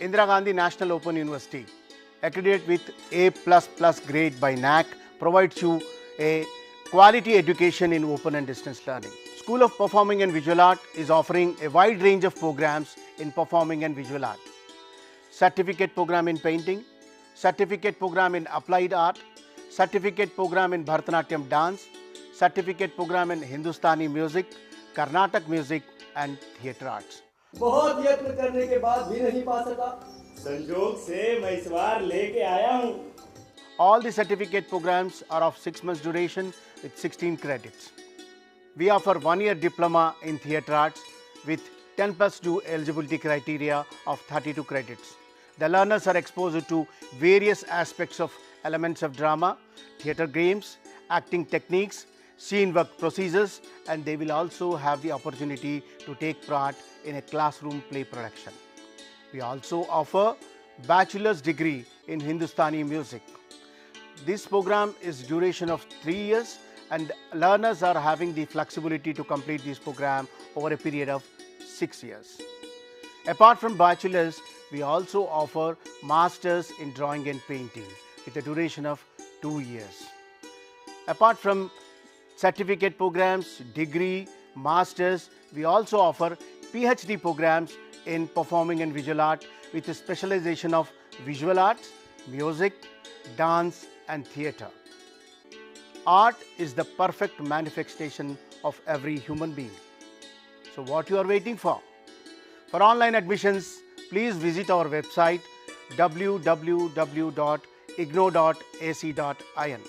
Indira Gandhi National Open University, accredited with A++ grade by NAC, provides you a quality education in open and distance learning. School of Performing and Visual Art is offering a wide range of programs in performing and visual art. Certificate program in painting, certificate program in applied art, certificate program in Bharatanatyam dance, certificate program in Hindustani music, Carnatic music and theatre arts. बहुत यत्न करने के बाद भी नहीं पा सका। संजोग से मैं इस बार लेके आया हूँ। All the certificate programs are of 6 months duration with 16 credits. We offer 1-year diploma in theatre arts with 10+2 eligibility criteria of 32 credits. The learners are exposed to various aspects of elements of drama, theatre games, acting techniques, scene work procedures, and they will also have the opportunity to take part in a classroom play production. We also offer bachelor's degree in Hindustani music. This program is duration of 3 years and learners are having the flexibility to complete this program over a period of 6 years. Apart from bachelor's, we also offer masters in drawing and painting with a duration of 2 years. Apart from certificate programs, degree, masters, we also offer PhD programs in performing and visual art with a specialization of visual arts, music, dance and theatre. Art is the perfect manifestation of every human being. So what you are waiting for? For online admissions, please visit our website www.ignou.ac.in.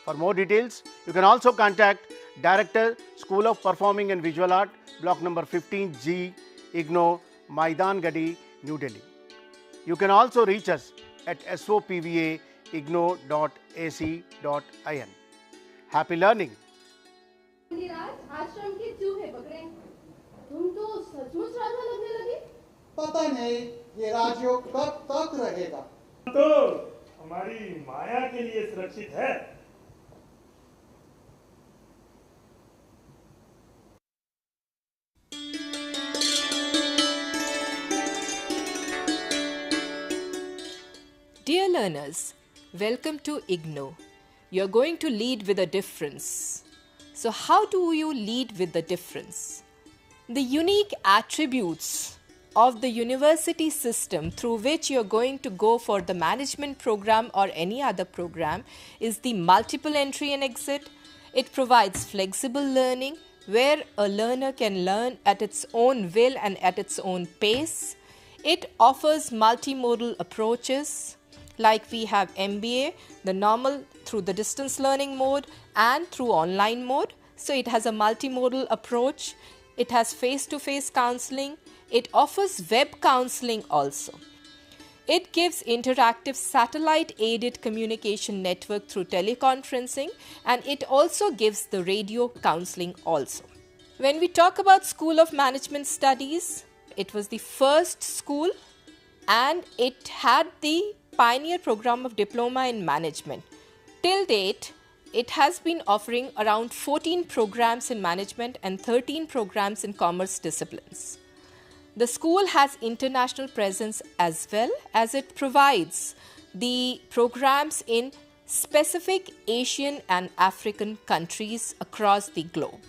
For more details, you can also contact Director, School of Performing and Visual Art, Block number 15G, IGNOU, Maidan Gadi, New Delhi. You can also reach us at sopva@ignou.ac.in. Happy learning! आश्रम के चूहे पकड़े। तुम तो सचमुच राजा लगने लगे। पता नहीं ये राजयोग कब तक रहेगा। तो हमारी माया के लिए सुरक्षित है। Dear learners, welcome to IGNOU. You are going to lead with a difference. So how do you lead with the difference? The unique attributes of the university system through which you are going to go for the management program or any other program is the multiple entry and exit. It provides flexible learning where a learner can learn at its own will and at its own pace. It offers multimodal approaches. Like we have MBA, the normal through the distance learning mode and through online mode. So it has a multimodal approach. It has face-to-face counseling. It offers web counseling also. It gives interactive satellite-aided communication network through teleconferencing, and it also gives the radio counseling also. When we talk about School of Management Studies, it was the first school and it had the pioneer program of diploma in management. Till date, it has been offering around 14 programs in management and 13 programs in commerce disciplines. The school has international presence as well as it provides the programs in specific Asian and African countries across the globe.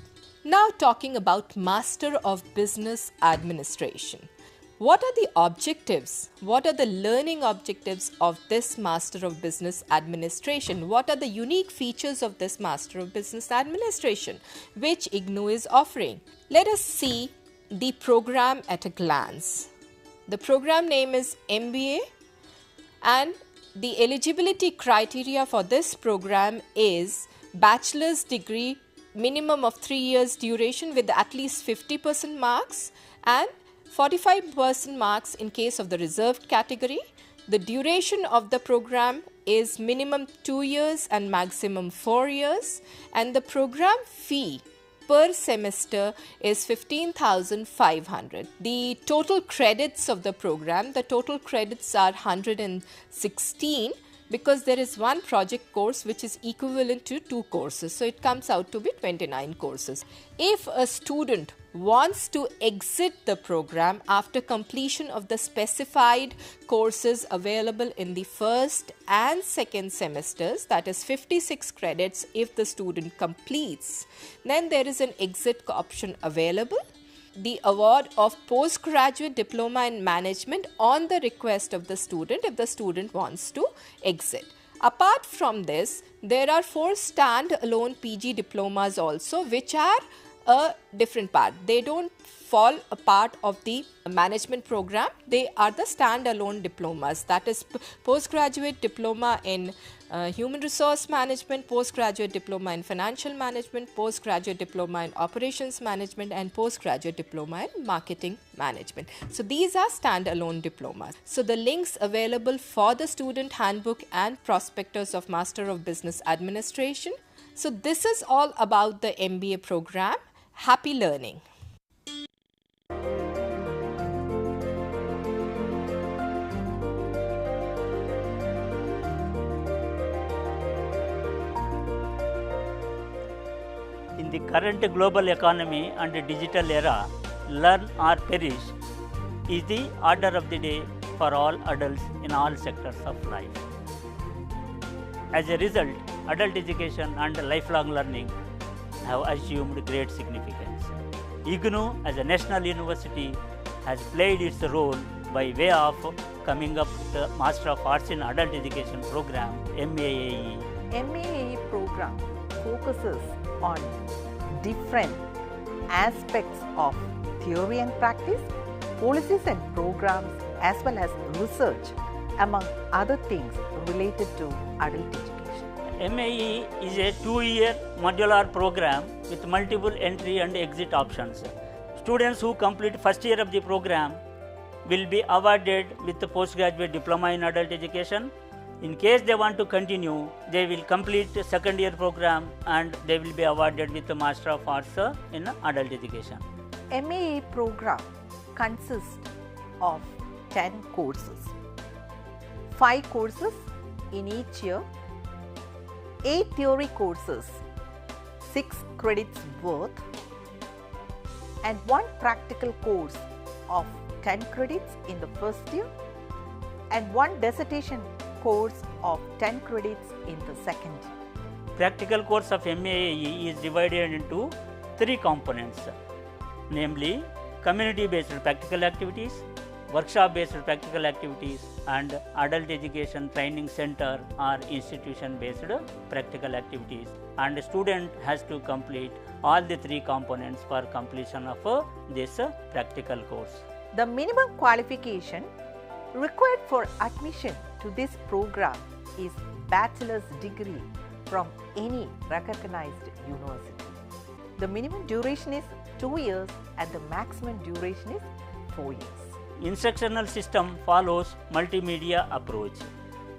Now talking about Master of Business Administration. What are the objectives? What are the learning objectives of this Master of Business Administration? What are the unique features of this Master of Business Administration which IGNOU is offering? Let us see the program at a glance. The program name is MBA and the eligibility criteria for this program is bachelor's degree, minimum of 3 years duration with at least 50% marks and 45% marks in case of the reserved category. The duration of the program is minimum 2 years and maximum 4 years, and the program fee per semester is 15,500. The total credits of the program, the total credits are 116, because there is one project course which is equivalent to 2 courses. So it comes out to be 29 courses. If a student wants to exit the program after completion of the specified courses available in the first and second semesters, that is 56 credits if the student completes, then there is an exit option available. The award of postgraduate diploma in management on the request of the student if the student wants to exit. Apart from this, there are 4 stand-alone PG diplomas also, which are a different part. They don't fall a part of the management program. They are the stand-alone diplomas. That is postgraduate diploma in human resource management, postgraduate diploma in financial management, postgraduate diploma in operations management, and postgraduate diploma in marketing management. So these are stand-alone diplomas. So the links available for the student handbook and prospectus of Master of Business Administration. So this is all about the MBA program. Happy learning. In the current global economy and digital era, learn or perish is the order of the day for all adults in all sectors of life. As a result, adult education and lifelong learning have assumed great significance. IGNOU as a national university has played its role by way of coming up with the Master of Arts in Adult Education program, MAAE. MAAE program focuses on different aspects of theory and practice, policies and programs, as well as research, among other things related to adult education. MAE is a 2-year modular program with multiple entry and exit options. Students who complete first year of the program will be awarded with the postgraduate diploma in adult education. In case they want to continue, they will complete the second year program and they will be awarded with the Master of Arts in adult education. MAE program consists of 10 courses, 5 courses in each year, 8 theory courses, 6 credits worth, and 1 practical course of 10 credits in the first year and 1 dissertation course of 10 credits in the second year. Practical course of MAAE is divided into 3 components, namely community-based practical activities, workshop-based practical activities, and adult education training center or institution-based practical activities. And the student has to complete all the 3 components for completion of this practical course. The minimum qualification required for admission to this program is bachelor's degree from any recognized university. The minimum duration is 2 years and the maximum duration is 4 years. Instructional system follows multimedia approach.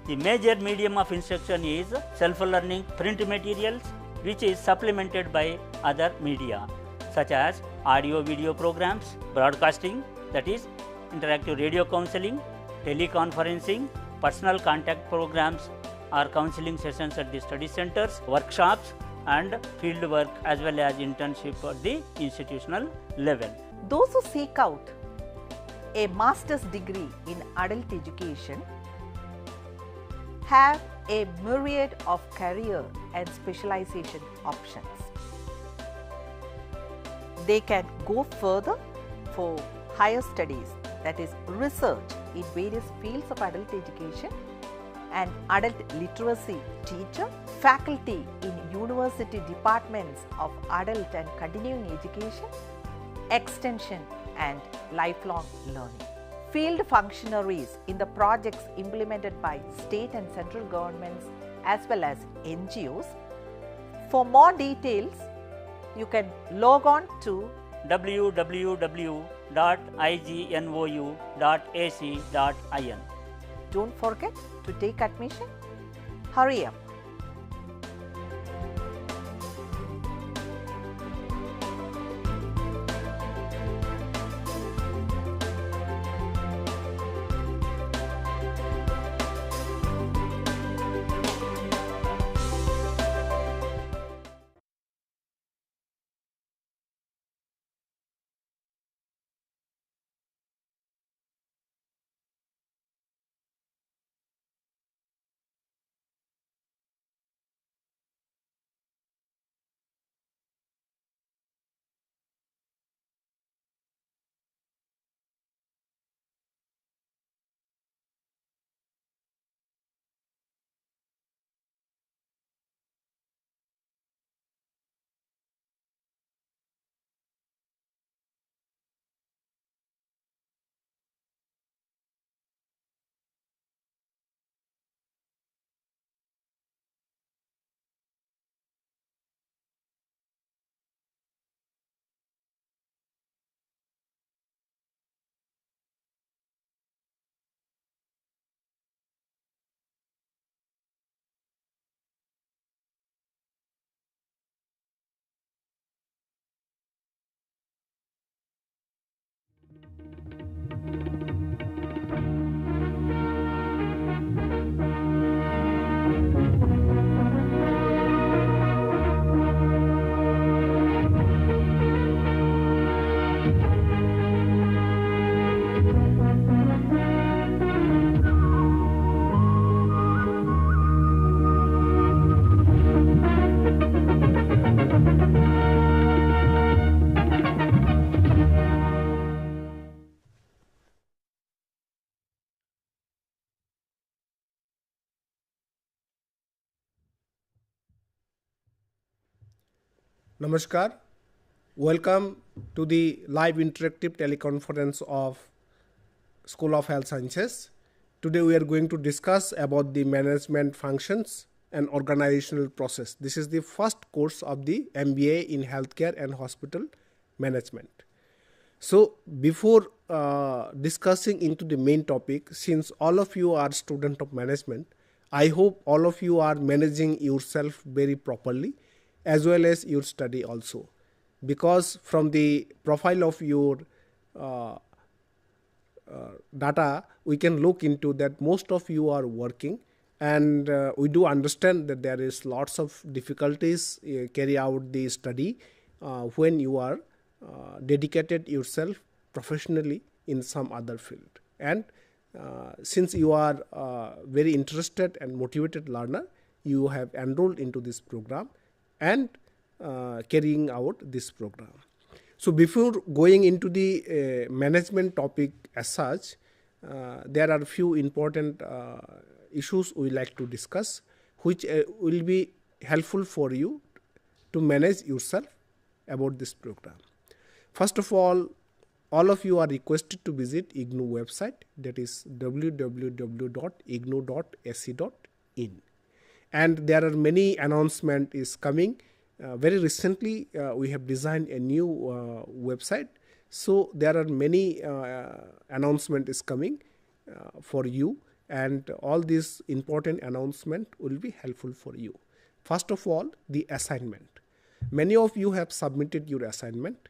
The major medium of instruction is self-learning print materials, which is supplemented by other media such as audio-video programs, broadcasting, that is interactive radio counseling, teleconferencing, personal contact programs or counseling sessions at the study centers, workshops and field work, as well as internship at the institutional level. Those who seek out a master's degree in adult education have a myriad of career and specialization options. They can go further for higher studies, that is research in various fields of adult education, and adult literacy teacher, faculty in university departments of adult and continuing education, extension and lifelong learning. Field functionaries in the projects implemented by state and central governments as well as NGOs. For more details, you can log on to www.ignou.ac.in. Don't forget to take admission. Hurry up. Namaskar. Welcome to the live interactive teleconference of School of Health Sciences. Today we are going to discuss about the management functions and organizational process. This is the first course of the MBA in Healthcare and Hospital Management. So before discussing into the main topic, since all of you are student of management, I hope all of you are managing yourself very properly as well as your study also. Because from the profile of your data, we can look into that most of you are working, and we do understand that there is lots of difficulties carry out the study when you are dedicated yourself professionally in some other field. And since you are very interested and motivated learner, you have enrolled into this program and carrying out this program. So before going into the management topic as such, there are a few important issues we like to discuss, which will be helpful for you to manage yourself about this program. First of all of you are requested to visit IGNOU website, that is www.ignou.ac.in. And there are many announcements is coming. Very recently, we have designed a new website. So there are many announcements is coming for you, and all these important announcements will be helpful for you. First of all, the assignment. Many of you have submitted your assignment,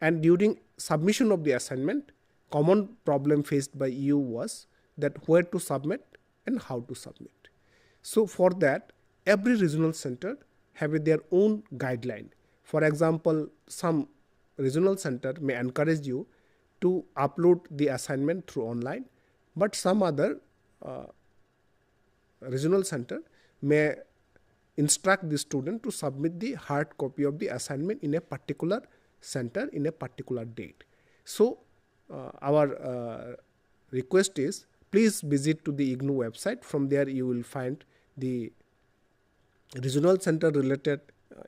and during submission of the assignment, common problem faced by you was that where to submit and how to submit. So for that, every regional center have their own guideline. For example, some regional center may encourage you to upload the assignment through online, but some other regional center may instruct the student to submit the hard copy of the assignment in a particular center in a particular date. So our request is, please visit to the IGNOU website. From there you will find the regional center related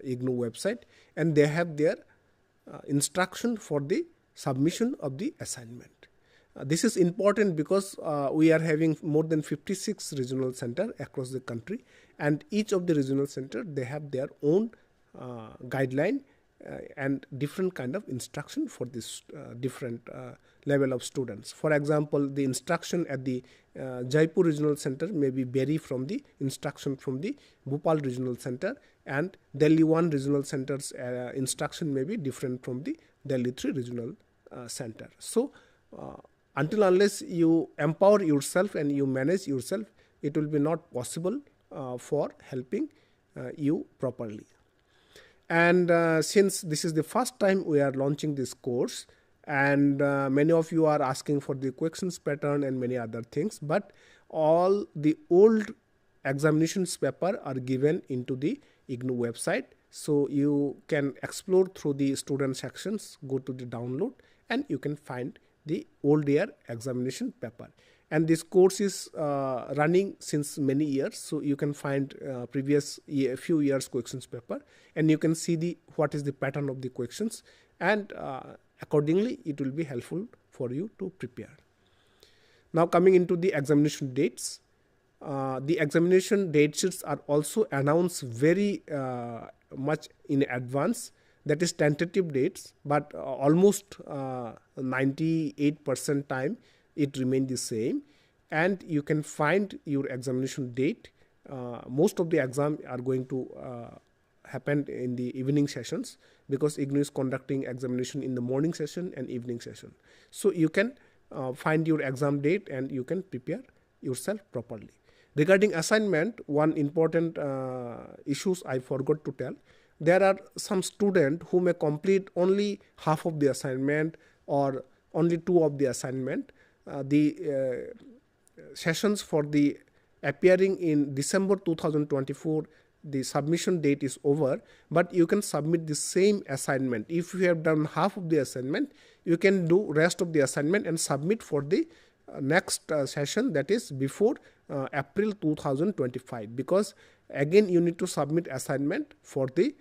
IGNOU website, and they have their instruction for the submission of the assignment. This is important because we are having more than 56 regional center across the country, and each of the regional center, they have their own guideline and different kind of instruction for this different level of students. For example, the instruction at the Jaipur Regional Center may be vary from the instruction from the Bhopal Regional Center, and Delhi 1 Regional Center's instruction may be different from the Delhi 3 Regional Center. So until unless you empower yourself and you manage yourself, it will be not possible for helping you properly. And since this is the first time we are launching this course, and many of you are asking for the questions pattern and many other things, but all the old examinations paper are given into the IGNOU website. So you can explore through the student sections, go to the download, and you can find the old year examination paper. And this course is running since many years, so you can find previous few years questions paper, and you can see what is the pattern of the questions, and accordingly it will be helpful for you to prepare. Now coming into the examination dates, the examination date sheets are also announced very much in advance. That is tentative dates, but almost 98% time it remains the same, and you can find your examination date. Most of the exam are going to happen in the evening sessions, because IGNOU is conducting examination in the morning session and evening session. So you can find your exam date and you can prepare yourself properly. Regarding assignment, one important issues I forgot to tell. There are some students who may complete only half of the assignment or only 2 of the assignment. The sessions for the appearing in December 2024, the submission date is over, but you can submit the same assignment. If you have done half of the assignment, you can do rest of the assignment and submit for the next session, that is before April 2025, because again you need to submit assignment for the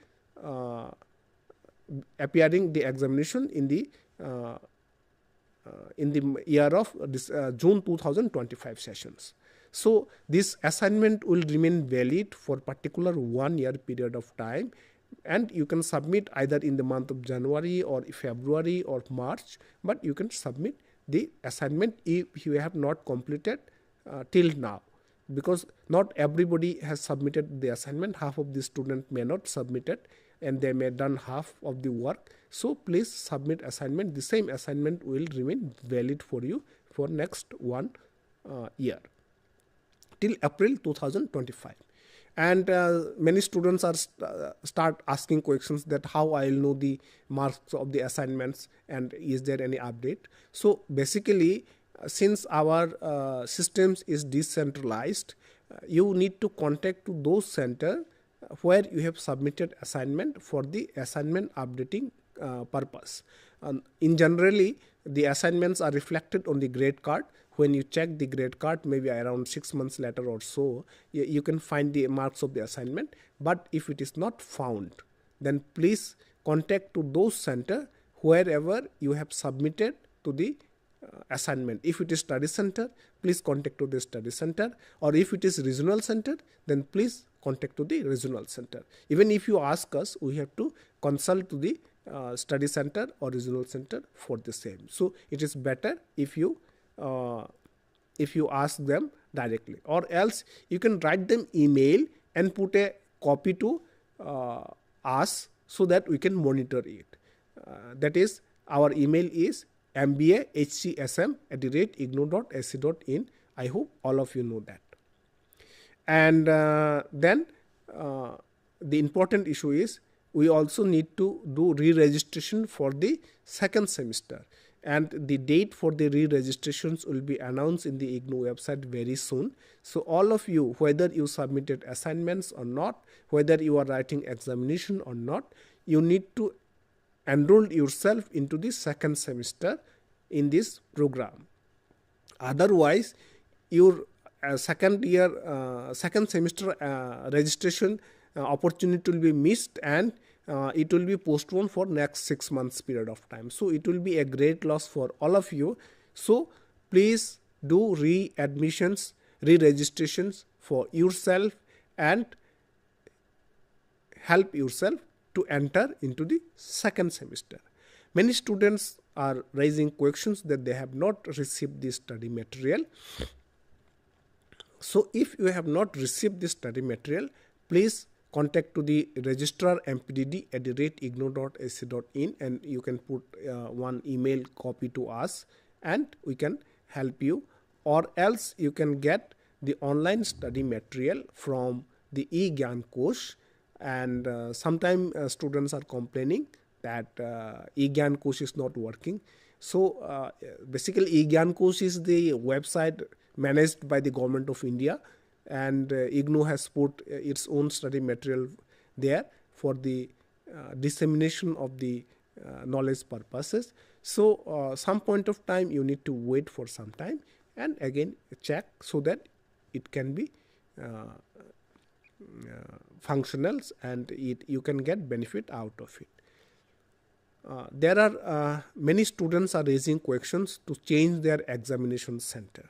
appearing the examination in the year of this June 2025 sessions. So this assignment will remain valid for particular 1 year period of time, and you can submit either in the month of January or February or March, but you can submit the assignment if you have not completed till now, because not everybody has submitted the assignment. Half of the student may not submit it and they may done half of the work. So please submit assignment. The same assignment will remain valid for you for next 1 year till April 2025. And many students are start asking questions that how I will know the marks of the assignments and is there any update. So basically, since our systems is decentralized, you need to contact to those center where you have submitted assignment for the assignment updating purpose. In generally, the assignments are reflected on the grade card. When you check the grade card, maybe around 6 months later or so, you can find the marks of the assignment. But if it is not found, then please contact to those center wherever you have submitted to the assignment. If it is study center, please contact to the study center, or if it is regional center, then please contact to the regional center. Even if you ask us, we have to consult to the study center or regional center for the same. So it is better if you ask them directly, or else you can write them email and put a copy to us so that we can monitor it. That is, our email is MBAHCM@ignou.ac.in. I hope all of you know that. And then the important issue is we also need to do re-registration for the second semester, and the date for the re-registrations will be announced in the IGNOU website very soon. So all of you, whether you submitted assignments or not, whether you are writing examination or not, you need to enroll yourself into the second semester in this program. Otherwise, your second semester registration opportunity will be missed, and it will be postponed for next 6 months period of time. So it will be a great loss for all of you. So please do re-admissions, re-registrations for yourself and help yourself to enter into the second semester. Many students are raising questions that they have not received the study material. So if you have not received the study material, please contact to the registrar mpdd@ignou.ac.in, and you can put one email copy to us and we can help you, or else you can get the online study material from the e-Gyan-Kosh. And sometimes students are complaining that e-Gyan-Kosh is not working. So basically e-Gyan-Kosh is the website managed by the government of India, and IGNOU has put its own study material there for the dissemination of the knowledge purposes. So some point of time you need to wait for some time and again check so that it can be functional and you can get benefit out of it. There are many students are raising questions to change their examination center.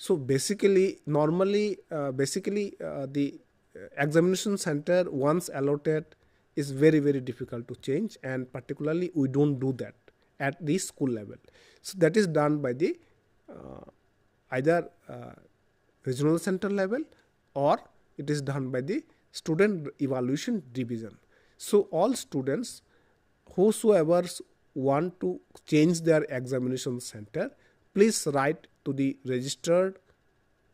So basically, normally, the examination center once allotted is very, very difficult to change, and particularly we don't do that at the school level. So that is done by the either regional center level, or it is done by the student evaluation division. So all students whosoever want to change their examination center, please write to the registered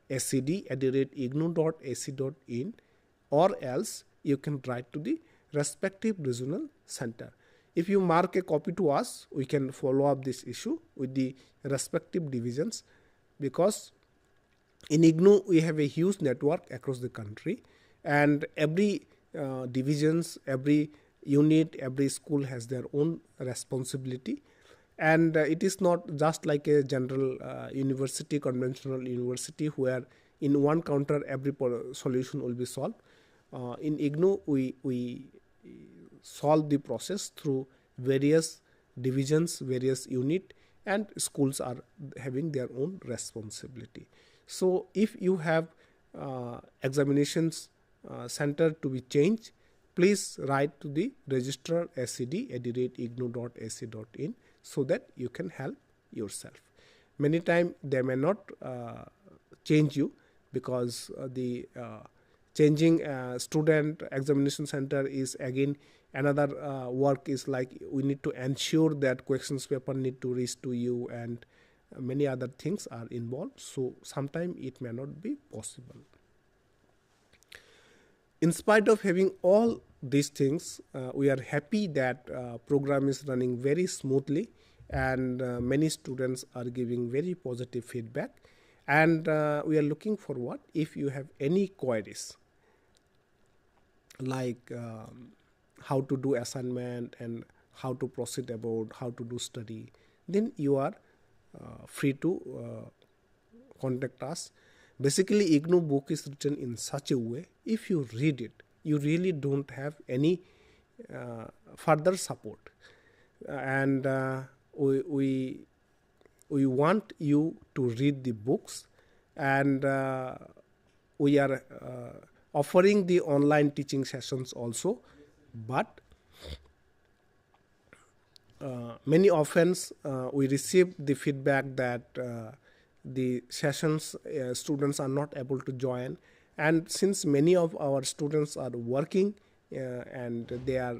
scd@ignou.ac.in, or else you can write to the respective regional center. If you mark a copy to us, we can follow up this issue with the respective divisions, because in IGNOU we have a huge network across the country, and every divisions, every unit, every school has their own responsibility. And it is not just like a general university, conventional university, where in one counter every solution will be solved. In IGNOU, we solve the process through various divisions, various unit, and schools are having their own responsibility. So if you have examinations center to be changed, please write to the registrar scd@ignou.ac.in so that you can help yourself. Many times they may not change you, because the changing student examination center is again another work. Is like we need to ensure that questions paper need to reach to you, and many other things are involved, so sometimes it may not be possible. In spite of having all these things, we are happy that program is running very smoothly, and many students are giving very positive feedback, and we are looking forward if you have any queries like how to do assignment and how to proceed about how to do study, then you are free to contact us. Basically, IGNOU book is written in such a way, if you read it, you really don't have any further support, and we want you to read the books, and we are offering the online teaching sessions also, but many often we receive the feedback that the sessions students are not able to join, and since many of our students are working and they are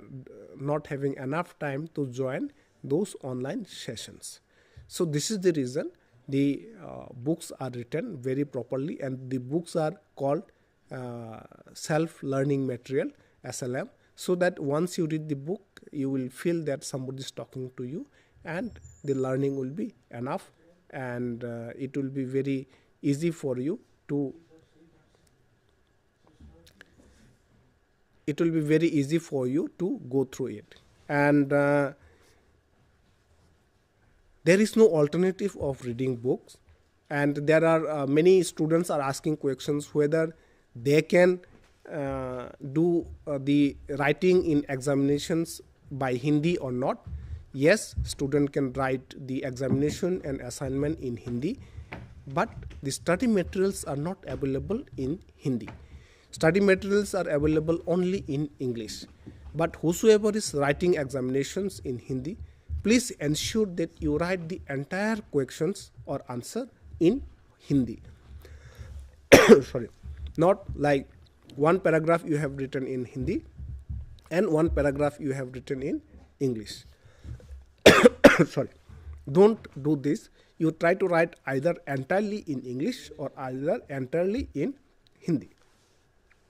not having enough time to join those online sessions. So this is the reason the books are written very properly, and the books are called self-learning material, SLM, so that once you read the book, you will feel that somebody is talking to you, and the learning will be enough, and it will be very easy for you to go through it. And there is no alternative of reading books, and there are many students are asking questions whether they can do the writing in examinations by Hindi or not. Yes, student can write the examination and assignment in Hindi, but the study materials are not available in Hindi. Study materials are available only in English. But whosoever is writing examinations in Hindi, please ensure that you write the entire questions or answer in Hindi. Sorry, not like one paragraph you have written in Hindi and one paragraph you have written in English. Sorry, don't do this. You try to write either entirely in English or either entirely in Hindi.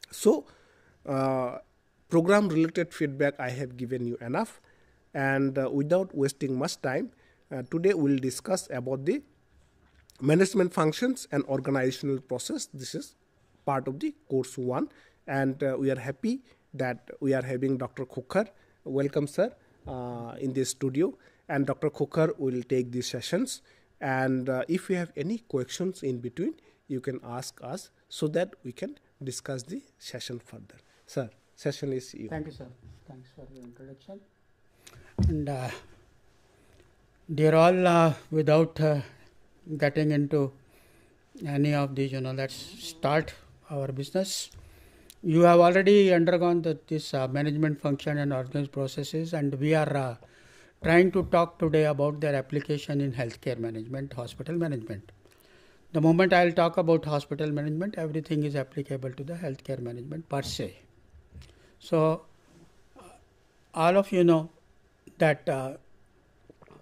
So, program related feedback I have given you enough, and without wasting much time, today we will discuss about the management functions and organizational process. This is part of the course 1, and we are happy that we are having Dr. Khokkar. Welcome, sir, in this studio, and Dr. Khokkar will take these sessions, and if you have any questions in between, you can ask us so that we can discuss the session further. Sir, session is you. Thank you, sir. Thanks for your introduction. And dear all, without getting into any of these, let's start our business. You have already undergone this management function and organized processes, and we are trying to talk today about their application in healthcare management, hospital management. The moment I will talk about hospital management, everything is applicable to the healthcare management per se. So, all of you know that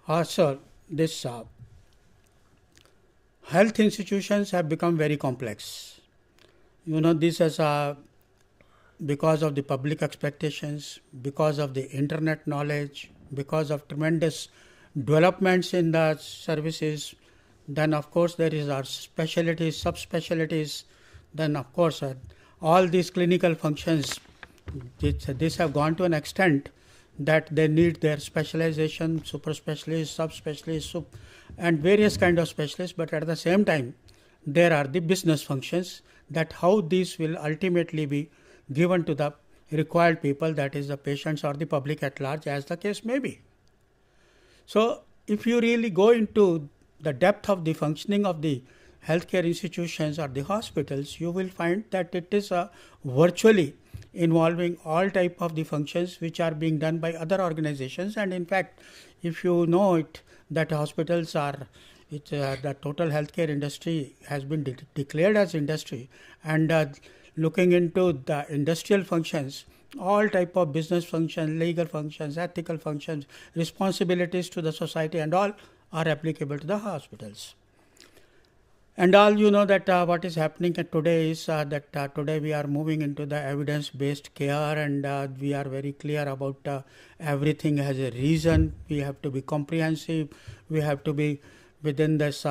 also this health institutions have become very complex. This is because of the public expectations, because of the internet knowledge, because of tremendous developments in the services. Then of course there is our specialties, subspecialties. Then of course all these clinical functions, this have gone to an extent that they need their specialization, super specialists, subspecialists, and various kind of specialists. But at the same time, there are the business functions, that how these will ultimately be given to the required people, that is the patients or the public at large, as the case may be. So if you really go into the depth of the functioning of the healthcare institutions or the hospitals, you will find that it is virtually involving all type of the functions which are being done by other organizations. And in fact, if you know it, that hospitals are, the total healthcare industry has been declared as industry, and looking into the industrial functions, all type of business functions, legal functions, ethical functions, responsibilities to the society, and all are applicable to the hospitals. And all you know that what is happening today is that today we are moving into the evidence-based care, and we are very clear about everything has a reason. We have to be comprehensive. We have to be within this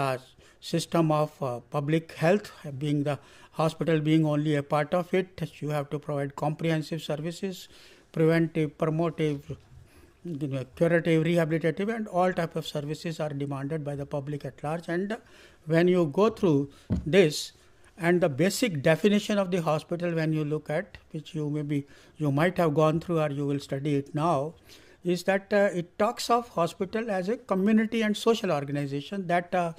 system of public health, being the hospital being only a part of it. You have to provide comprehensive services, preventive, promotive, curative, rehabilitative, and all type of services are demanded by the public at large. And when you go through this, and the basic definition of the hospital, when you look at, which you might have gone through or you will study it now, is that it talks of hospital as a community and social organization that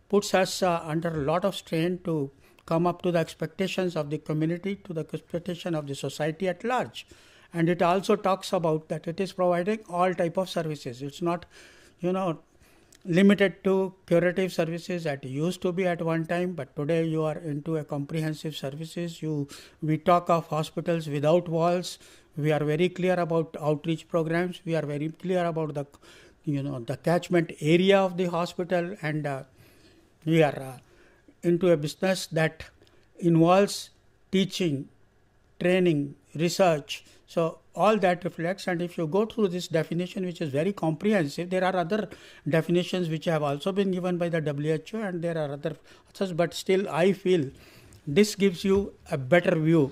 puts us under a lot of strain to come up to the expectations of the community, to the expectation of the society at large. And it also talks about that it is providing all type of services. It's not, limited to curative services that used to be at one time, but today you are into a comprehensive services. We talk of hospitals without walls. We are very clear about outreach programs. We are very clear about the catchment area of the hospital, and we are into a business that involves teaching, training, research. So all that reflects, and if you go through this definition, which is very comprehensive, there are other definitions which have also been given by the WHO, and there are others, but still I feel this gives you a better view.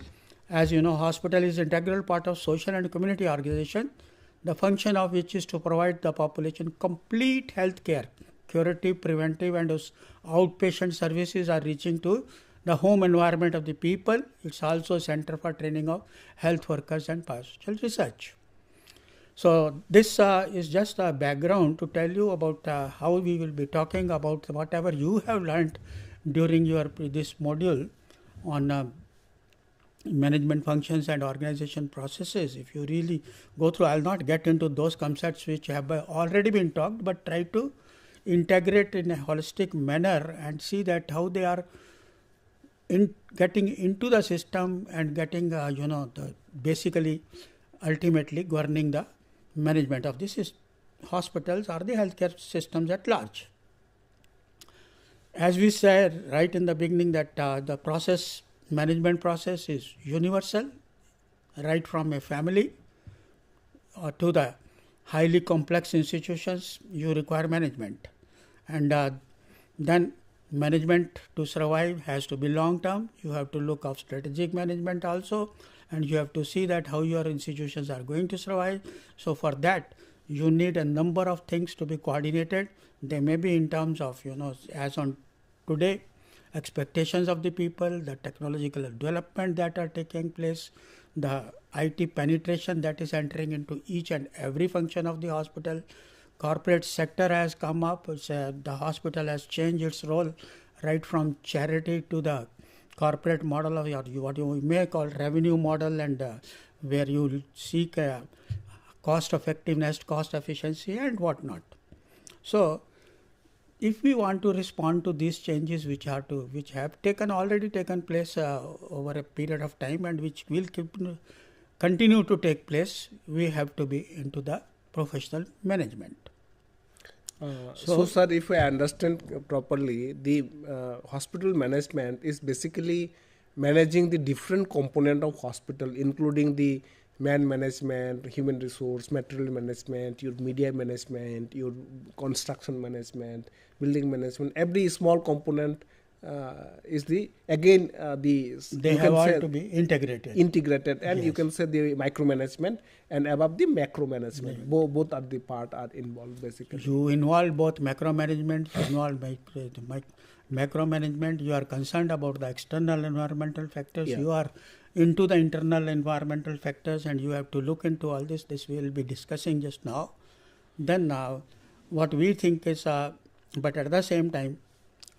As you know, hospital is an integral part of social and community organization, the function of which is to provide the population complete health care. Curative, preventive, and outpatient services are reaching to the home environment of the people. It's also a center for training of health workers and pastoral research. So this is just a background to tell you about how we will be talking about whatever you have learned during this module on management functions and organization processes. If you really go through, I'll not get into those concepts which have already been talked, but try to integrate in a holistic manner and see that how they are getting into the system and getting, basically, ultimately governing the management of these hospitals or the healthcare systems at large. As we said right in the beginning that the management process is universal, right from a family to the highly complex institutions, you require management. And then management to survive has to be long term. You have to look at strategic management also, and you have to see that how your institutions are going to survive. So for that, you need a number of things to be coordinated. They may be in terms of, as on today, expectations of the people, the technological development that are taking place, the IT penetration that is entering into each and every function of the hospital. Corporate sector has come up. The hospital has changed its role right from charity to the corporate model of what you may call revenue model, and where you seek cost effectiveness, cost efficiency, and whatnot. So if we want to respond to these changes which have already taken place over a period of time and which will continue to take place, we have to be into the professional management. So sir, if I understand properly, the hospital management is basically managing the different component of hospital, including the man management, human resource, material management, your media management, your construction management, building management. Every small component is the again the They you have can all say to be integrated. integrated, and you Yes. can say the micromanagement and above the macro management. Both are the part are involved basically. You involve both macro management, you involve macro management, you are concerned about the external environmental factors, Yeah. you are into the internal environmental factors, and you have to look into all this. This we will be discussing just now. Then now, what we think is, but at the same time,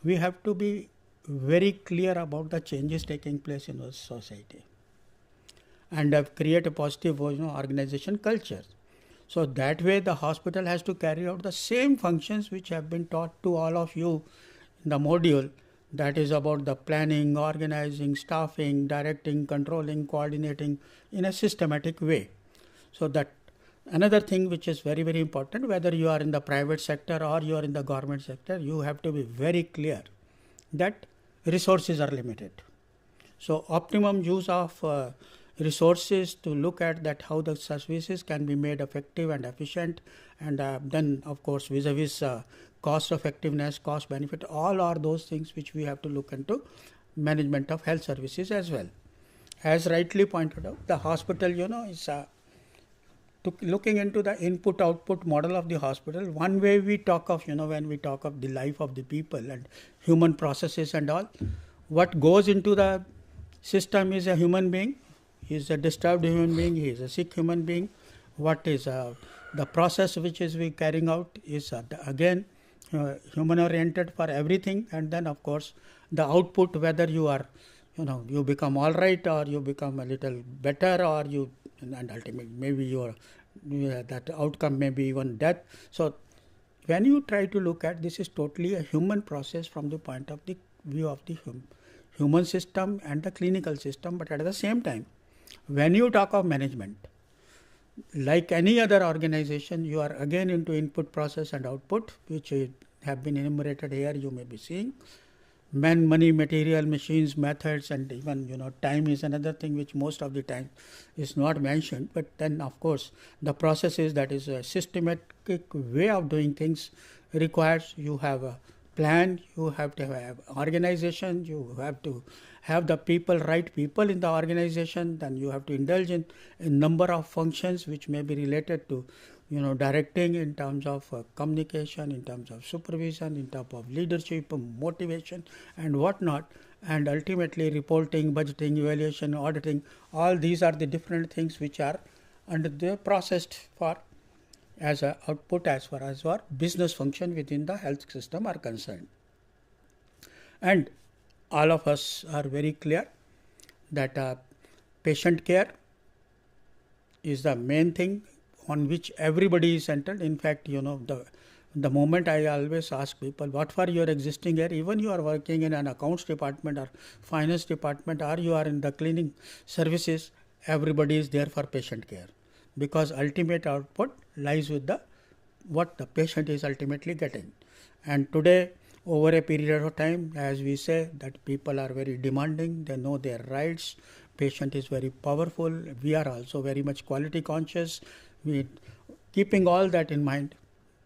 we have to be very clear about the changes taking place in our society and create a positive organization culture. So that way the hospital has to carry out the same functions which have been taught to all of you in the module, that is about the planning, organizing, staffing, directing, controlling, coordinating in a systematic way. So that another thing which is very, very important, whether you are in the private sector or you are in the government sector, you have to be very clear that resources are limited. So optimum use of resources to look at that how the services can be made effective and efficient, and then of course vis-a-vis cost effectiveness, cost benefit, all are those things which we have to look into management of health services as well. As rightly pointed out, the hospital is looking into the input-output model of the hospital. One way we talk of, when we talk of the life of the people and human processes and all, what goes into the system is a human being, he is a disturbed human being, he is a sick human being. What is the process which is we carrying out is again human-oriented for everything, and then of course the output, whether you are, you become all right or you become a little better, or you, and ultimately maybe that outcome may be even death. So when you try to look at this, is totally a human process from the point of the view of the human system and the clinical system. But at the same time, when you talk of management, like any other organization, you are again into input, process and output, which have been enumerated here. You may be seeing man, money, material, machines, methods, and even time is another thing which most of the time is not mentioned. But then of course the process is, that is a systematic way of doing things requires you have a plan, you have to have organization, you have to have the people, right people in the organization, then you have to indulge in a number of functions which may be related to directing in terms of communication, in terms of supervision, in terms of leadership, motivation and whatnot, and ultimately reporting, budgeting, evaluation, auditing. All these are the different things which are under the processed for as a output as far as our business function within the health system are concerned. And all of us are very clear that patient care is the main thing on which everybody is centered. In fact, the moment I always ask people, what for your existing here, even you are working in an accounts department or finance department, or you are in the cleaning services, everybody is there for patient care, because ultimate output lies with what the patient is ultimately getting. And today, over a period of time, as we say, that people are very demanding, they know their rights, patient is very powerful, we are also very much quality conscious. Keeping all that in mind,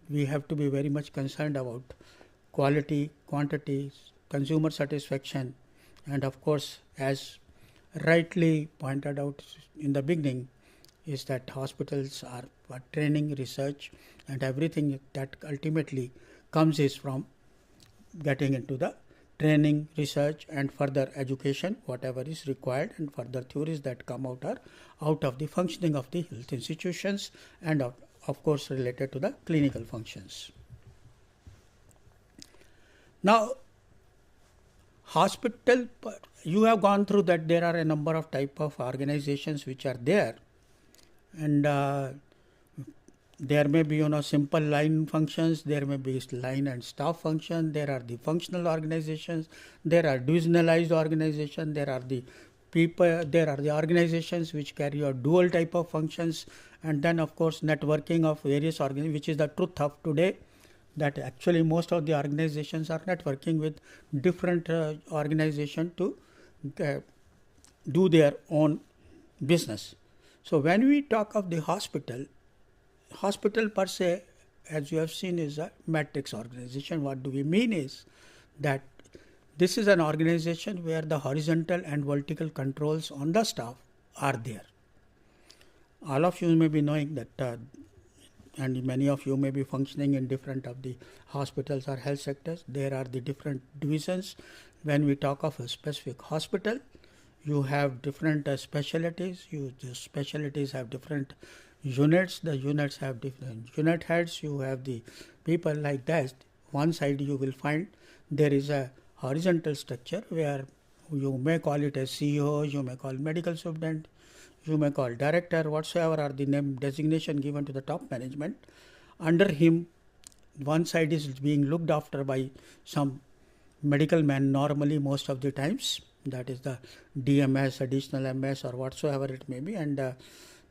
we have to be very much concerned about quality, quantity, consumer satisfaction, and of course, as rightly pointed out in the beginning, is that hospitals are for training, research, and everything that ultimately comes is from getting into the training, research and further education, whatever is required, and further theories that come out are out of the functioning of the health institutions and of course related to the clinical functions. Now, hospital, you have gone through that there are a number of type of organizations which are there, and there may be simple line functions, there may be line and staff function, there are the functional organizations, there are divisionalized organizations, there are the people, there are the organizations which carry out dual type of functions, and then of course networking of various organizations, which is the truth of today, that actually most of the organizations are networking with different organizations to do their own business. So when we talk of the hospital per se, as you have seen, is a matrix organization. What do we mean is that this is an organization where the horizontal and vertical controls on the staff are there. All of you may be knowing that and many of you may be functioning in different of the hospitals or health sectors. There are the different divisions. When we talk of a specific hospital, you have different specialties. The specialties have different units. The units have different unit heads. You have the people like that. One side you will find there is a horizontal structure where you may call it as CEO, you may call medical superintendent, you may call director, whatsoever are the name designation given to the top management. Under him, one side is being looked after by some medical man normally most of the times, that is the DMS, additional MS or whatsoever it may be, and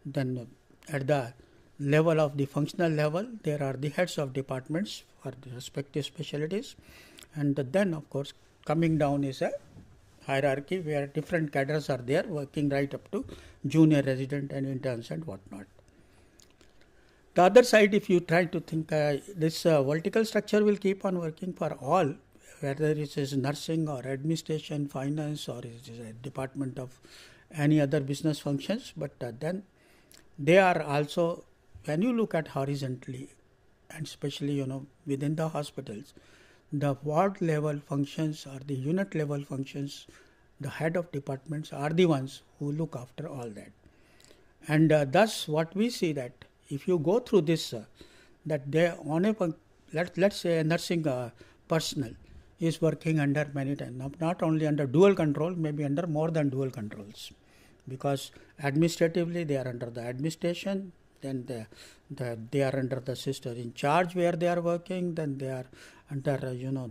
then at the level of the functional level, there are the heads of departments for the respective specialties, and then of course coming down is a hierarchy where different cadres are there working right up to junior resident and interns and whatnot. The other side, if you try to think, this vertical structure will keep on working for all, whether it is nursing or administration, finance, or it is a department of any other business functions, but then they are also, when you look at horizontally, and especially within the hospitals, the ward level functions or the unit level functions, the head of departments are the ones who look after all that. And thus what we see that if you go through this, that they on a, let's say a nursing personnel is working under many times, not only under dual control, maybe under more than dual controls, because administratively they are under the administration, then they are under the sister in charge where they are working, then they are under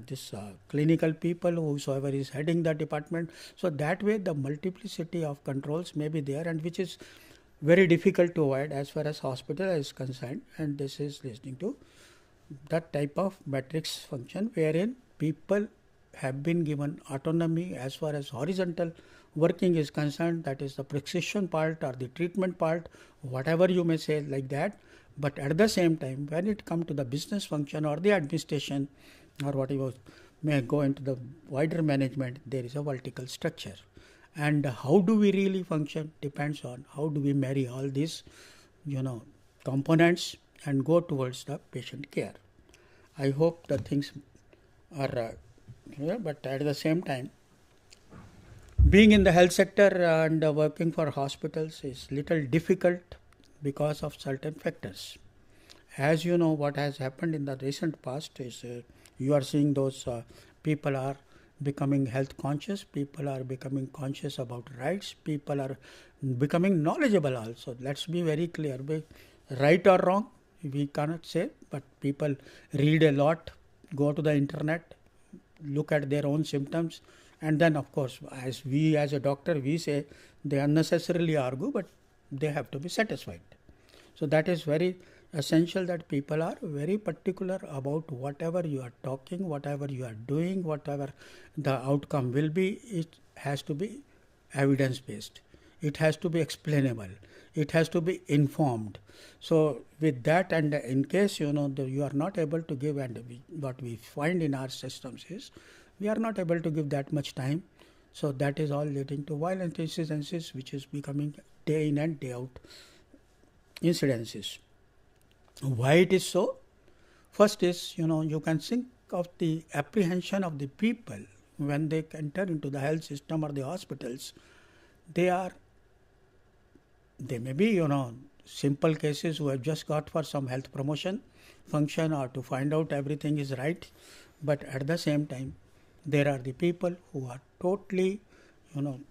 this clinical people, whosoever is heading the department. So that way the multiplicity of controls may be there, and which is very difficult to avoid as far as hospital is concerned, and this is listening to that type of matrix function wherein people have been given autonomy as far as horizontal working is concerned, that is the prescription part or the treatment part, whatever you may say like that. But at the same time, when it comes to the business function or the administration or whatever may go into the wider management, there is a vertical structure. And how do we really function depends on how do we marry all these components and go towards the patient care. I hope the things are clear, but at the same time, being in the health sector and working for hospitals is little difficult because of certain factors. As you know, what has happened in the recent past is you are seeing those people are becoming health conscious, people are becoming conscious about rights, people are becoming knowledgeable also. Let's be very clear, right or wrong, we cannot say, but people read a lot, go to the internet, look at their own symptoms, and then of course as a doctor we say they unnecessarily argue, but they have to be satisfied. So that is very essential that people are very particular about whatever you are talking, whatever you are doing, whatever the outcome will be, it has to be evidence based, it has to be explainable, it has to be informed. So with that, and in case you are not able to give, and what we find in our systems is we are not able to give that much time, so that is all leading to violent incidences, which is becoming day in and day out incidences. Why it is so? First is, you can think of the apprehension of the people when they enter into the health system or the hospitals. They may be, simple cases who have just got for some health promotion function or to find out everything is right. But at the same time, there are the people who are totally,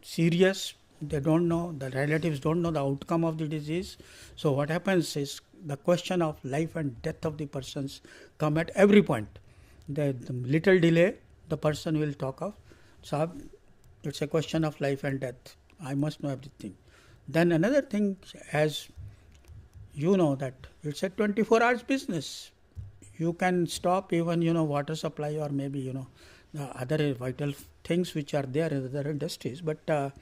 serious. They don't know, the relatives don't know the outcome of the disease. So what happens is the question of life and death of the persons come at every point. The little delay, the person will talk of, so it's a question of life and death, I must know everything. Then another thing, as you know, that it's a 24 hours business. You can stop even, water supply or maybe, the other vital things which are there in other industries. But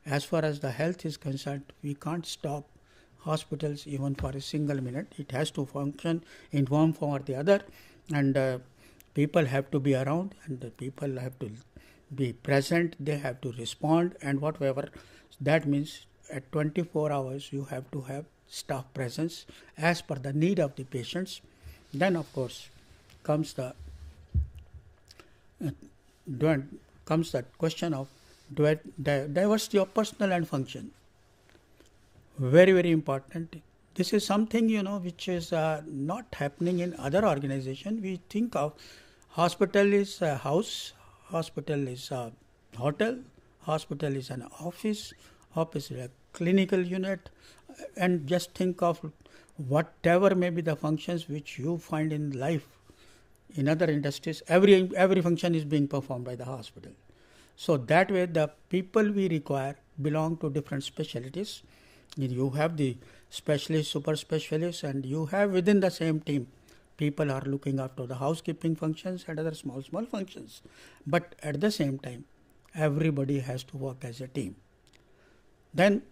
as far as the health is concerned, we can't stop hospitals even for a single minute. It has to function in one form or the other, and people have to be around, and the people have to be present, they have to respond, and whatever. That means at 24 hours you have to have staff presence as per the need of the patients. Then of course comes the question of diversity of personnel and function. Very, very important. This is something, which is not happening in other organizations. We think of hospital is a house, hospital is a hotel, hospital is an office is a clinical unit, and just think of whatever may be the functions which you find in life in other industries. Every function is being performed by the hospital. So that way the people we require belong to different specialties. You have the specialists, super specialists, and you have within the same team people are looking after the housekeeping functions and other small functions. But at the same time, everybody has to work as a team. Then,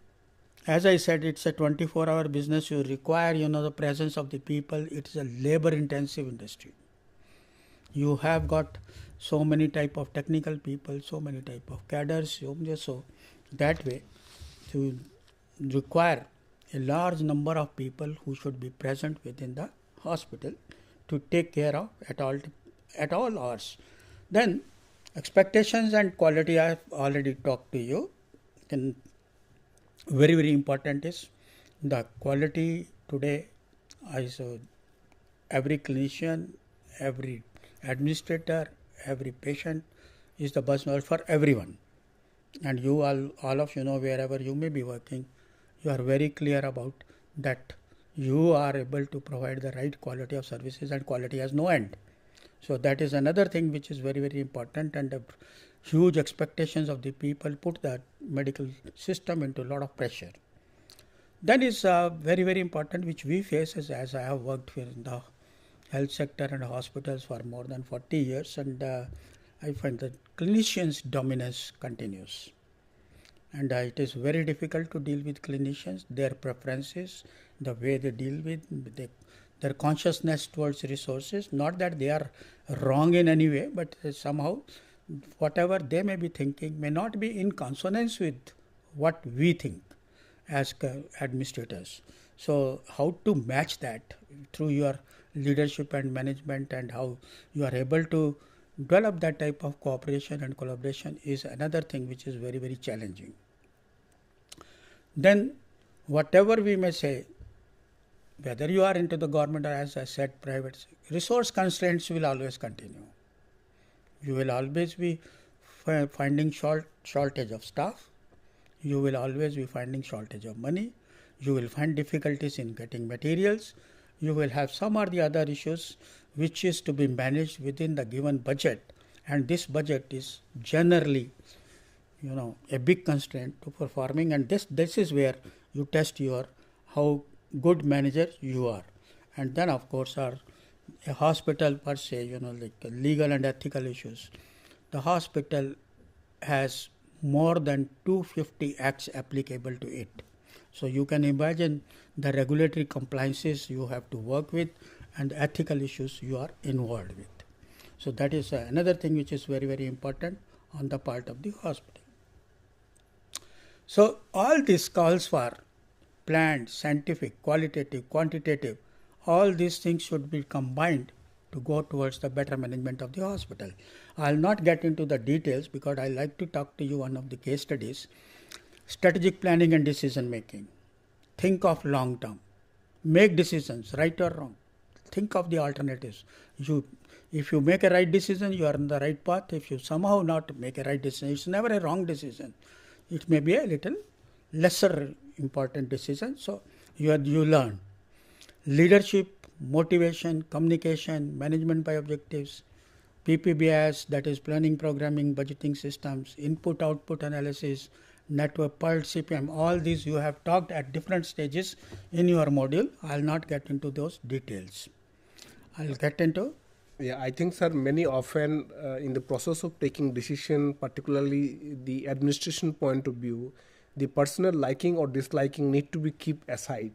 as I said, it's a 24-hour business. You require, the presence of the people. It's a labor-intensive industry. You have got so many type of technical people, so many type of cadres. So that way, to require a large number of people who should be present within the hospital to take care of at all hours. Then expectations and quality I have already talked to you. Then very, very important is the quality today. Every clinician, every administrator, every patient is the buzzword for everyone. And you all of you know, wherever you may be working, you are very clear about that you are able to provide the right quality of services, and quality has no end. So that is another thing which is very, very important, and the huge expectations of the people put the medical system into a lot of pressure. That is very, very important, which we face as I have worked in the health sector and hospitals for more than 40 years, and I find that clinicians' dominance continues. And it is very difficult to deal with clinicians, their preferences, the way they deal with their consciousness towards resources. Not that they are wrong in any way, but somehow whatever they may be thinking may not be in consonance with what we think as administrators. So how to match that through your leadership and management, and how you are able to develop that type of cooperation and collaboration is another thing which is very, very challenging. Then whatever we may say, whether you are into the government or, as I said, private, resource constraints will always continue. You will always be finding shortage of staff. You will always be finding shortage of money. You will find difficulties in getting materials. You will have some or the other issues which is to be managed within the given budget, and this budget is generally a big constraint to performing, and this is where you test how good manager you are. And then of course are a hospital per se, like legal and ethical issues. The hospital has more than 250 acts applicable to it. So you can imagine the regulatory compliances you have to work with and the ethical issues you are involved with. So that is another thing which is very, very important on the part of the hospital. So all this calls for planned, scientific, qualitative, quantitative, all these things should be combined to go towards the better management of the hospital. I will not get into the details because I like to talk to you one of the case studies. Strategic planning and decision making. Think of long term. Make decisions, right or wrong. Think of the alternatives. If you make a right decision, you are on the right path. If you somehow not make a right decision, it's never a wrong decision. It may be a little lesser important decision. So you learn. Leadership, motivation, communication, management by objectives, PPBS, that is planning, programming, budgeting systems, input, output analysis, network, PERT, CPM, all these you have talked at different stages in your module. I will not get into those details. I will get into. Yeah, I think, sir, many often in the process of taking decision, particularly the administration point of view, the personal liking or disliking need to be kept aside.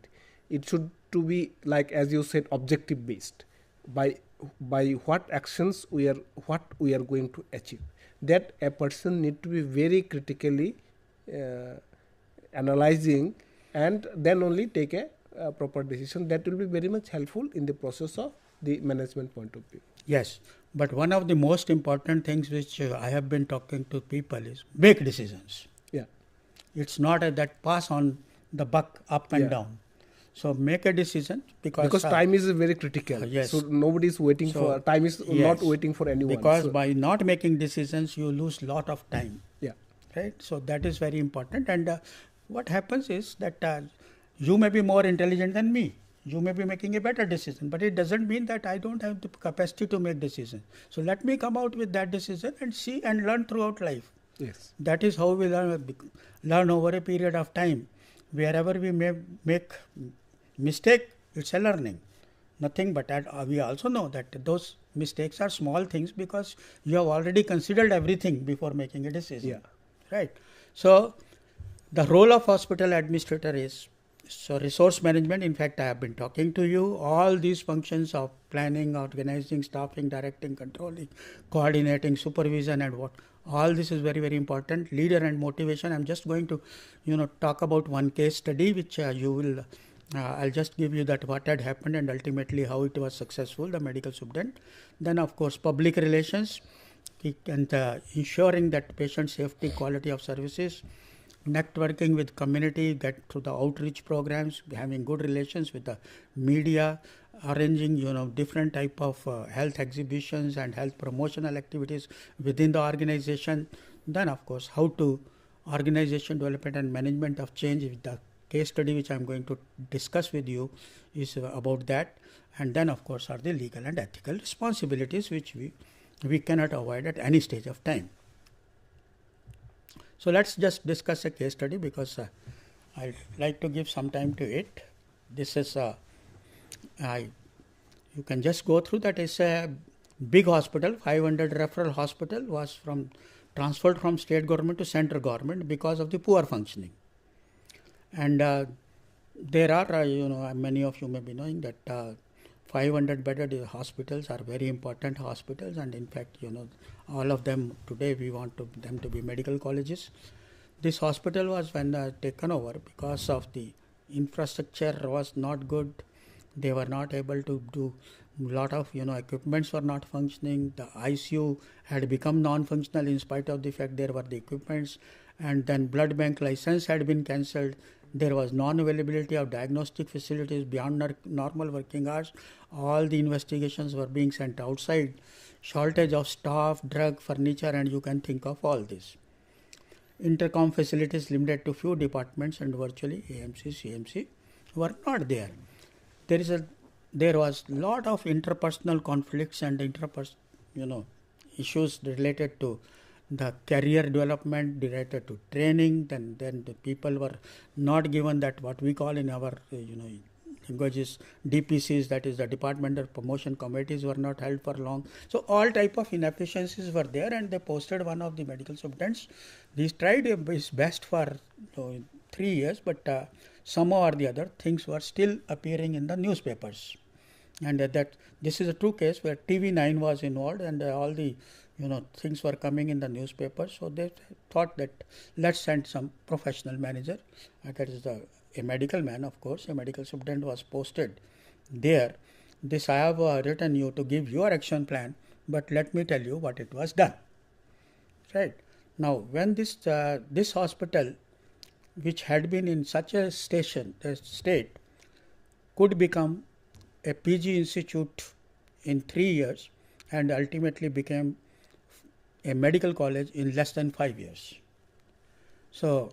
It should to be, like as you said, objective based. By by what actions what we are going to achieve. That a person need to be very critically analyzing, and then only take a proper decision. That will be very much helpful in the process of the management point of view. Yes, but one of the most important things which I have been talking to people is make decisions. Yeah. It's not that pass on the buck up and down. So make a decision because time is very critical. Yes. So nobody is waiting for time is not waiting for anyone. Because by not making decisions, you lose lot of time. Yeah. Right. So that is very important. And what happens is that you may be more intelligent than me. You may be making a better decision, but it doesn't mean that I don't have the capacity to make decisions. So let me come out with that decision and see and learn throughout life. Yes. That is how we learn over a period of time. Wherever we may make mistake, it's a learning. Nothing but that we also know that those mistakes are small things because you have already considered everything before making a decision. Yeah. Right. So the role of hospital administrator is resource management. In fact, I have been talking to you. All these functions of planning, organizing, staffing, directing, controlling, coordinating, supervision, and what. All this is very, very important. Leader and motivation. I'm just going to, talk about one case study, which you will. I'll just give you that what had happened and ultimately how it was successful. The medical superintendent. Then, of course, public relations, and ensuring that patient safety, quality of services. Networking with community, get through the outreach programs, having good relations with the media, arranging different type of health exhibitions and health promotional activities within the organization. Then of course how to organization development and management of change. The case study which I am going to discuss with you is about that. And then of course are the legal and ethical responsibilities which we cannot avoid at any stage of time. So let's just discuss a case study because I'd like to give some time to it. This is you can just go through that. It's a big hospital, 500 referral hospital, was transferred from state government to central government because of the poor functioning. And there are, many of you may be knowing that 500 bedded hospitals are very important hospitals, and in fact, all of them today we want them to be medical colleges. This hospital was when taken over because of the infrastructure was not good. They were not able to do lot of equipments were not functioning. The ICU had become non-functional in spite of the fact there were the equipments, and then blood bank license had been cancelled. There was non-availability of diagnostic facilities beyond normal working hours. All the investigations were being sent outside. Shortage of staff, drug, furniture, and you can think of all this. Intercom facilities limited to few departments, and virtually AMC, CMC were not there. There was lot of interpersonal conflicts and issues related to the career development, related to training. Then the people were not given that what we call in our languages DPCs, that is the departmental promotion committees, were not held for long. So all type of inefficiencies were there, and they posted one of the medical superintendents. He tried his best for 3 years, but somehow or the other things were still appearing in the newspapers. And that this is a true case where TV9 was involved, and all the things were coming in the newspaper. So they thought that let's send some professional manager, that is a medical man, of course. A medical superintendent was posted there. This I have written you to give your action plan, but let me tell you what it was done. Right now, when this hospital, which had been in such a state, could become a PG institute in 3 years, and ultimately became a medical college in less than 5 years. So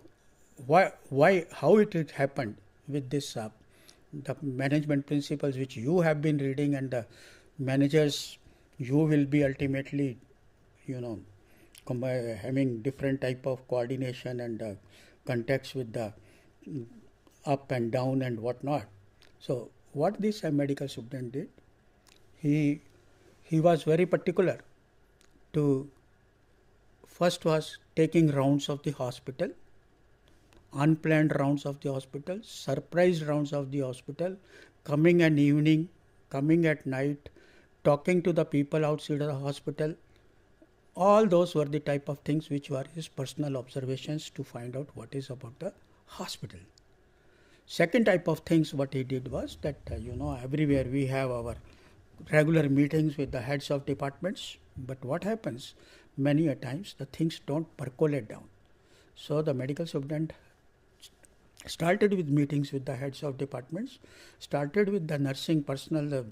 how it happened with this, the management principles which you have been reading, and the managers, you will be ultimately, having different type of coordination and contacts with the up and down and whatnot. So what this medical superintendent did, he was very particular to, first was taking rounds of the hospital, unplanned rounds of the hospital, surprise rounds of the hospital, coming at evening, coming at night, talking to the people outside of the hospital. All those were the type of things which were his personal observations to find out what is about the hospital. Second type of things what he did was that, everywhere we have our regular meetings with the heads of departments, but what happens, many a times the things don't percolate down. So the medical superintendent started with meetings with the heads of departments, started with the nursing personnel,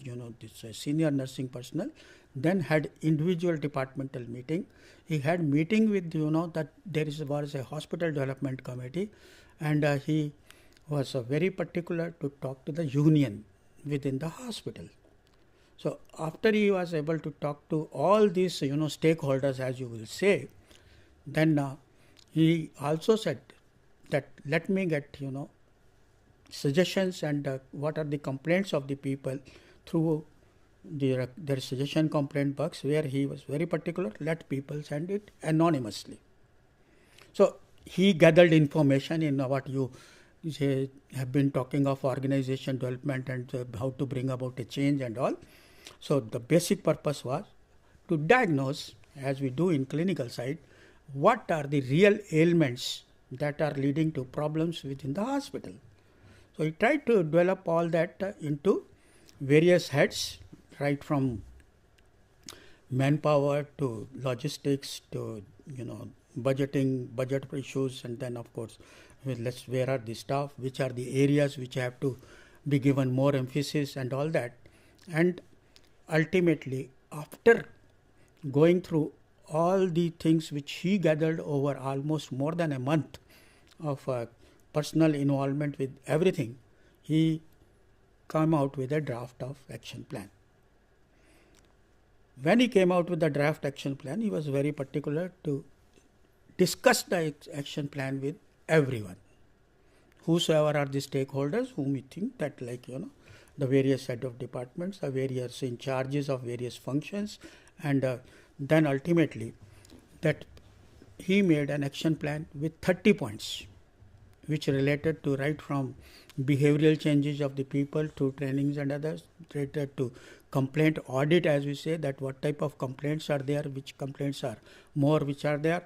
senior nursing personnel, then had individual departmental meeting. He had meeting with, that there was a hospital development committee, and he was very particular to talk to the union within the hospital. So after he was able to talk to all these, stakeholders, as you will say, then he also said that let me get, suggestions and what are the complaints of the people through their suggestion complaint box, where he was very particular, let people send it anonymously. So he gathered information in what you have been talking of organization development and how to bring about a change and all. So the basic purpose was to diagnose, as we do in clinical side, what are the real ailments that are leading to problems within the hospital. So he tried to develop all that into various heads, right from manpower to logistics to budgeting, budget issues, and then of course where are the staff, which are the areas which have to be given more emphasis and all that. And ultimately, after going through all the things which he gathered over almost more than a month of personal involvement with everything, he came out with a draft of action plan. When he came out with the draft action plan, he was very particular to discuss the action plan with everyone, whosoever are the stakeholders whom we think that the various head of departments, the various in charges of various functions, and then ultimately that he made an action plan with 30 points which related to right from behavioral changes of the people to trainings and others, related to complaint audit, as we say, that what type of complaints are there, which complaints are more, which are there,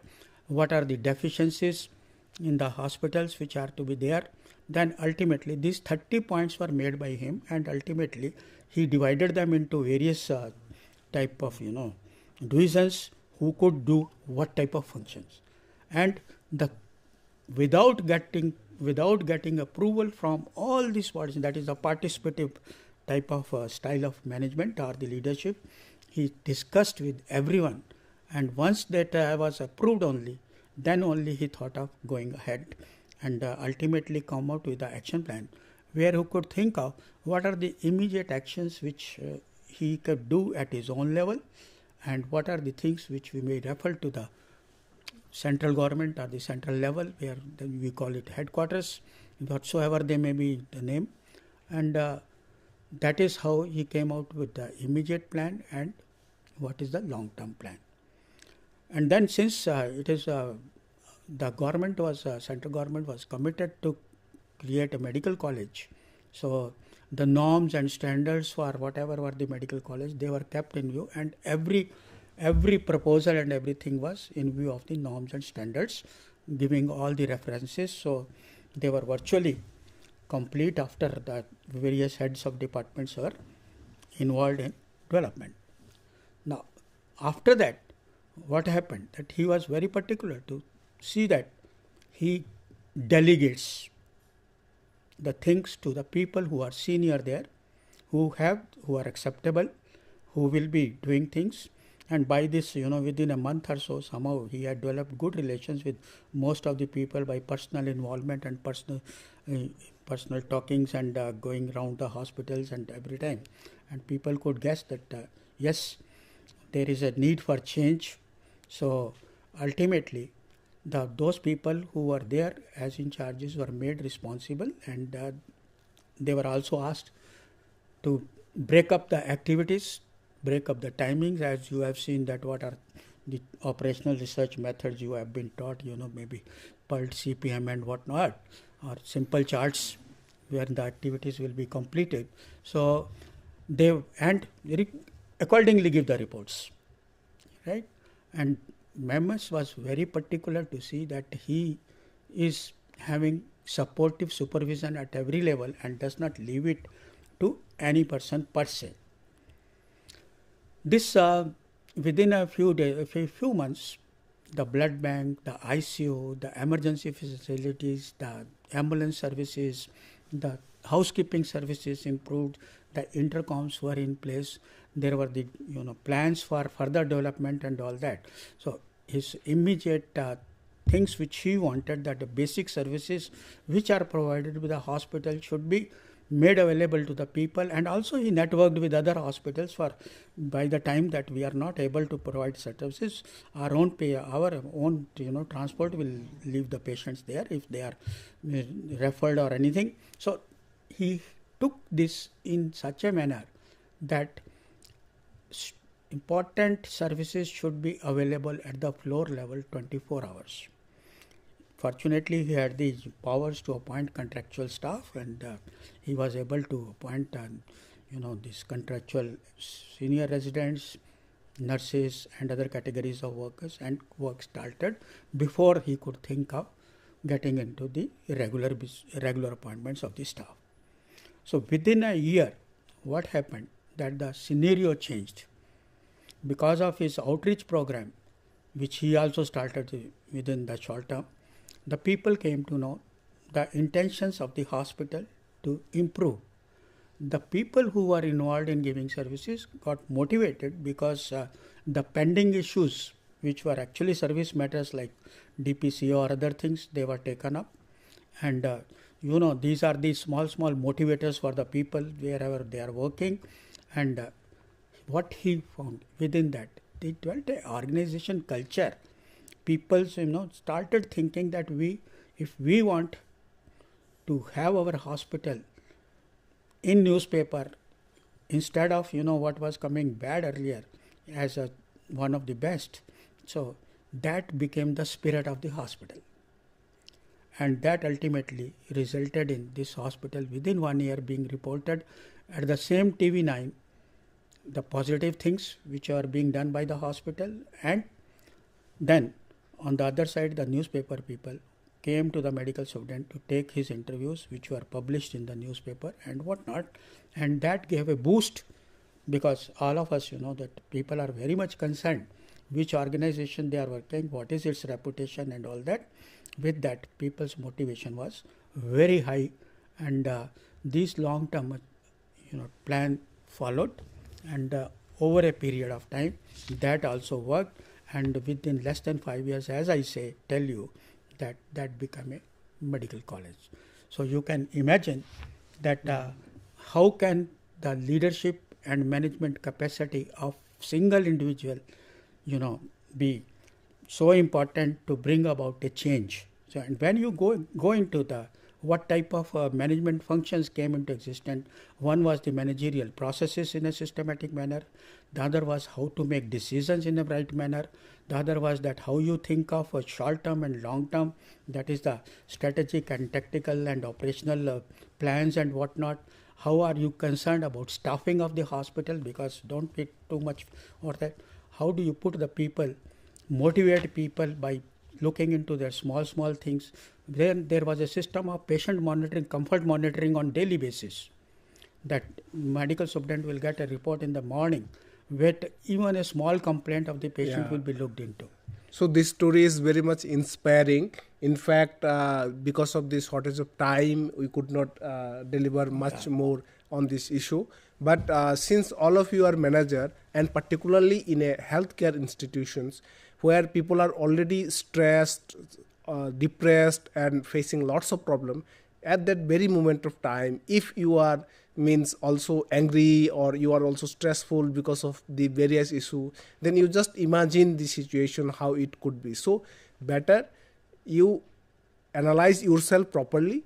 what are the deficiencies in the hospitals which are to be there. Then ultimately these 30 points were made by him, and ultimately he divided them into various type of divisions who could do what type of functions, and without getting approval from all these bodies, that is a participative type of style of management or the leadership, he discussed with everyone, and once that was approved only, then only he thought of going ahead and ultimately come out with the action plan, where he could think of what are the immediate actions which he could do at his own level, and what are the things which we may refer to the central government or the central level, where we call it headquarters, whatsoever they may be the name. And that is how he came out with the immediate plan and what is the long-term plan. And then since it is the government was, central government was committed to create a medical college, so the norms and standards for whatever were the medical college, they were kept in view, and every proposal and everything was in view of the norms and standards, giving all the references. So they were virtually complete after the various heads of departments were involved in development. Now, after that, what happened? That he was very particular to see that he delegates the things to the people who are senior there, who are acceptable, who will be doing things. And by this, within a month or so, somehow he had developed good relations with most of the people by personal involvement and personal talkings and going around the hospitals and every time. And people could guess that, yes, there is a need for change. So ultimately, those people who were there as in charges were made responsible, and they were also asked to break up the activities, break up the timings, as you have seen that what are the operational research methods you have been taught, maybe PERT, CPM and whatnot, or simple charts where the activities will be completed. So they, and very accordingly give the reports, right? And MEMS was very particular to see that he is having supportive supervision at every level and does not leave it to any person per se. This within a few months, the blood bank, the ICU, the emergency facilities, the ambulance services, the housekeeping services improved, the intercoms were in place. There were the plans for further development and all that. So his immediate things which he wanted, that the basic services which are provided with the hospital should be made available to the people, and also he networked with other hospitals for by the time that we are not able to provide services, our own transport will leave the patients there if they are referred or anything. So he took this in such a manner that important services should be available at the floor level 24 hours. Fortunately, he had the powers to appoint contractual staff, and he was able to appoint, these contractual senior residents, nurses, and other categories of workers, and work started before he could think of getting into the regular appointments of the staff. So within a year, what happened? That the scenario changed because of his outreach program, which he also started within the short term. The people came to know the intentions of the hospital to improve. The people who were involved in giving services got motivated because the pending issues, which were actually service matters like DPC or other things, they were taken up. And these are the small motivators for the people wherever they are working. And what he found within that, they developed an organization culture. People started thinking that if we want to have our hospital in newspaper instead of what was coming bad earlier as one of the best, so that became the spirit of the hospital, and that ultimately resulted in this hospital within 1 year being reported at the same TV9 the positive things which are being done by the hospital, and then on the other side, the newspaper people came to the medical student to take his interviews, which were published in the newspaper and whatnot. And that gave a boost, because all of us, that people are very much concerned which organization they are working, what is its reputation and all that. With that, people's motivation was very high, and this long-term plan followed, and over a period of time that also worked. And within less than 5 years, as I tell you, that became a medical college. So you can imagine that how can the leadership and management capacity of single individual, be so important to bring about a change. So, and when you go into the what type of management functions came into existence, one was the managerial processes in a systematic manner. The other was how to make decisions in a right manner. The other was that how you think of a short term and long term, that is the strategic and tactical and operational plans and whatnot. How are you concerned about staffing of the hospital, because don't be too much or that. How do you put the people, motivate people by looking into their small things. Then there was a system of patient monitoring, comfort monitoring on daily basis. That medical superintendent will get a report in the morning where even a small complaint of the patient will be looked into. So this story is very much inspiring. In fact, because of this shortage of time, we could not deliver much more on this issue. But since all of you are manager, and particularly in a healthcare institutions where people are already stressed, depressed and facing lots of problems, at that very moment of time, if you are also angry or you are also stressful because of the various issue, then you just imagine the situation how it could be. So better you analyze yourself properly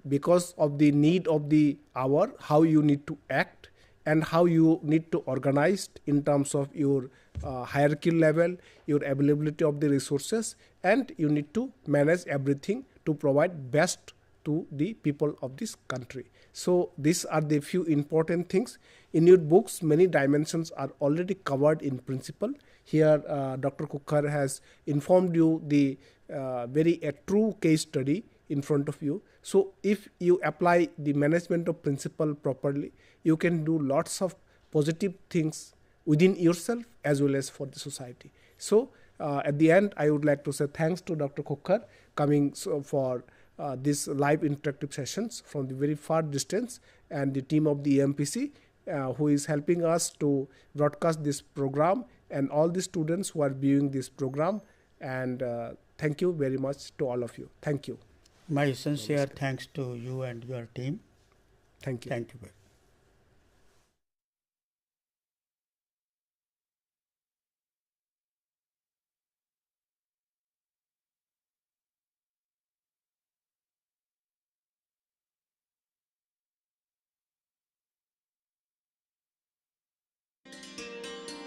because of the need of the hour, how you need to act and how you need to organize in terms of your hierarchy level, your availability of the resources, and you need to manage everything to provide best to the people of this country. So these are the few important things. In your books, many dimensions are already covered in principle. Here, Dr. Khokkar has informed you the a true case study in front of you. So if you apply the management of principle properly, you can do lots of positive things within yourself as well as for the society. So at the end, I would like to say thanks to Dr. Khokkar coming for these live interactive sessions from the very far distance, and the team of the EMPC who is helping us to broadcast this program, and all the students who are viewing this program. And thank you very much to all of you. Thank you. My sincere thanks to you and your team. Thank you. Thank you.